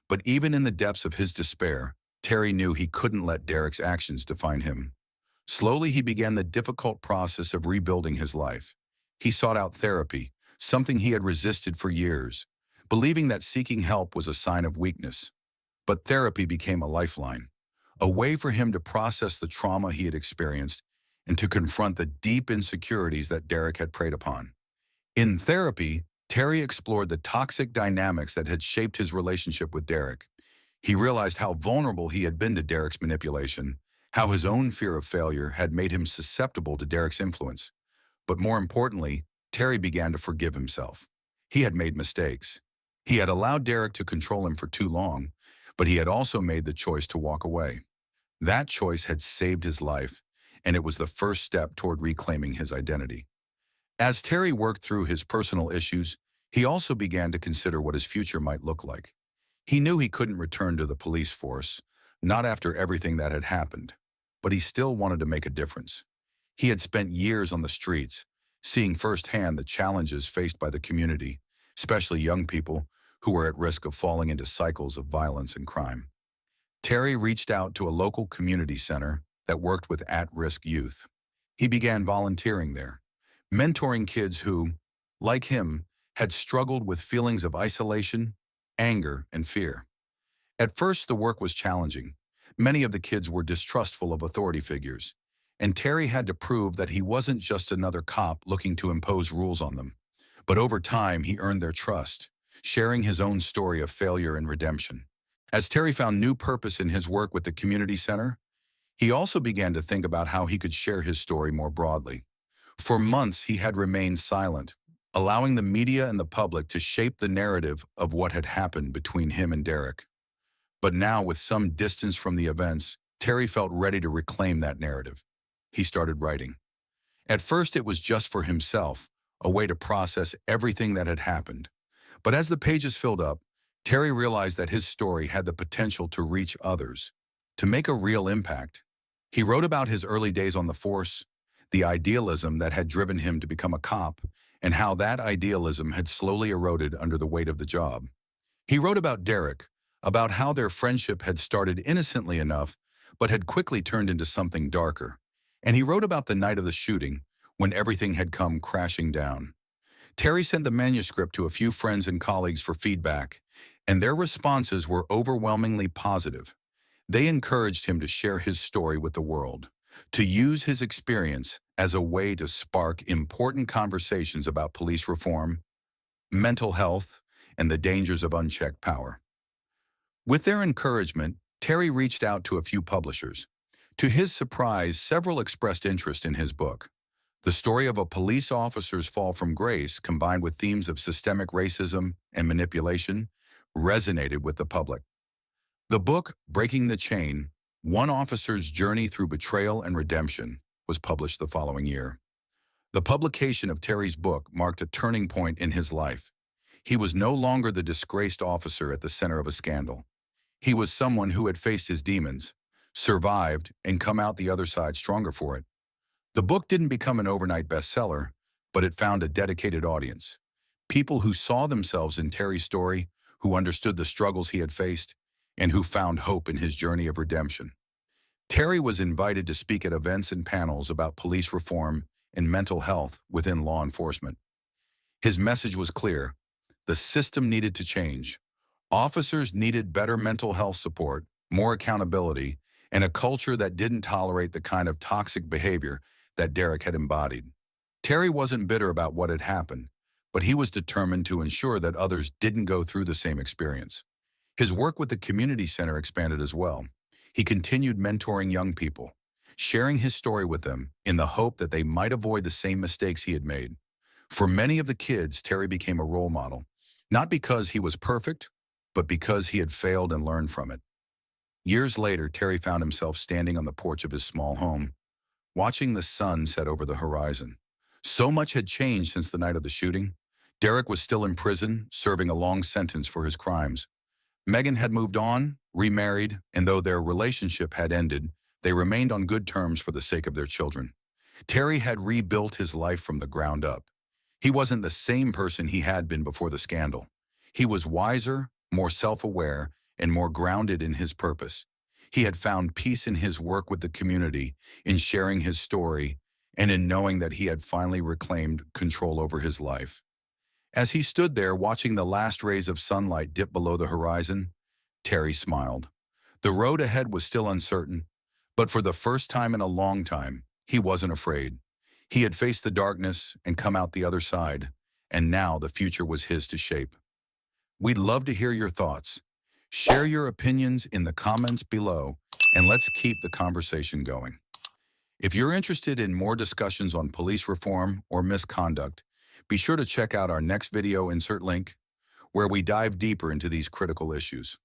But even in the depths of his despair, Terry knew he couldn't let Derek's actions define him. Slowly, he began the difficult process of rebuilding his life. He sought out therapy, something he had resisted for years, believing that seeking help was a sign of weakness. But therapy became a lifeline, a way for him to process the trauma he had experienced and to confront the deep insecurities that Derek had preyed upon. In therapy, Terry explored the toxic dynamics that had shaped his relationship with Derek. He realized how vulnerable he had been to Derek's manipulation, how his own fear of failure had made him susceptible to Derek's influence. But more importantly, Terry began to forgive himself. He had made mistakes. He had allowed Derek to control him for too long, but he had also made the choice to walk away. That choice had saved his life, and it was the first step toward reclaiming his identity. As Terry worked through his personal issues, he also began to consider what his future might look like. He knew he couldn't return to the police force, not after everything that had happened, but he still wanted to make a difference. He had spent years on the streets, seeing firsthand the challenges faced by the community, especially young people who were at risk of falling into cycles of violence and crime. Terry reached out to a local community center that worked with at-risk youth. He began volunteering there, mentoring kids who, like him, had struggled with feelings of isolation, anger, and fear. At first, the work was challenging. Many of the kids were distrustful of authority figures, and Terry had to prove that he wasn't just another cop looking to impose rules on them. But over time, he earned their trust, sharing his own story of failure and redemption. As Terry found new purpose in his work with the community center, He also began to think about how he could share his story more broadly. For months, he had remained silent, allowing the media and the public to shape the narrative of what had happened between him and Derek. But now, with some distance from the events, Terry felt ready to reclaim that narrative. He started writing. At first, it was just for himself, a way to process everything that had happened. But as the pages filled up, Terry realized that his story had the potential to reach others, to make a real impact. He wrote about his early days on the force, the idealism that had driven him to become a cop, and how that idealism had slowly eroded under the weight of the job. He wrote about Derek, about how their friendship had started innocently enough, but had quickly turned into something darker. And he wrote about the night of the shooting, when everything had come crashing down. Terry sent the manuscript to a few friends and colleagues for feedback, and their responses were overwhelmingly positive. They encouraged him to share his story with the world, to use his experience as a way to spark important conversations about police reform, mental health, and the dangers of unchecked power. With their encouragement, Terry reached out to a few publishers. To his surprise, several expressed interest in his book. The story of a police officer's fall from grace, combined with themes of systemic racism and manipulation, resonated with the public. The book, Breaking the Chain, One Officer's Journey Through Betrayal and Redemption, was published the following year. The publication of Terry's book marked a turning point in his life. He was no longer the disgraced officer at the center of a scandal. He was someone who had faced his demons, survived, and come out the other side stronger for it. The book didn't become an overnight bestseller, but it found a dedicated audience. People who saw themselves in Terry's story, who understood the struggles he had faced, and who found hope in his journey of redemption. Terry was invited to speak at events and panels about police reform and mental health within law enforcement. His message was clear. The system needed to change. Officers needed better mental health support, more accountability, and a culture that didn't tolerate the kind of toxic behavior that Derek had embodied. Terry wasn't bitter about what had happened, but he was determined to ensure that others didn't go through the same experience. His work with the community center expanded as well. He continued mentoring young people, sharing his story with them in the hope that they might avoid the same mistakes he had made. For many of the kids, Terry became a role model, not because he was perfect, but because he had failed and learned from it. Years later, Terry found himself standing on the porch of his small home, watching the sun set over the horizon. So much had changed since the night of the shooting. Derek was still in prison, serving a long sentence for his crimes. Megan had moved on, remarried, and though their relationship had ended, they remained on good terms for the sake of their children. Terry had rebuilt his life from the ground up. He wasn't the same person he had been before the scandal. He was wiser, more self-aware, and more grounded in his purpose. He had found peace in his work with the community, in sharing his story, and in knowing that he had finally reclaimed control over his life. As he stood there watching the last rays of sunlight dip below the horizon, Terry smiled. The road ahead was still uncertain, but for the first time in a long time, he wasn't afraid. He had faced the darkness and come out the other side, and now the future was his to shape. We'd love to hear your thoughts. Share your opinions in the comments below, and let's keep the conversation going. If you're interested in more discussions on police reform or misconduct, be sure to check out our next video insert link, where we dive deeper into these critical issues.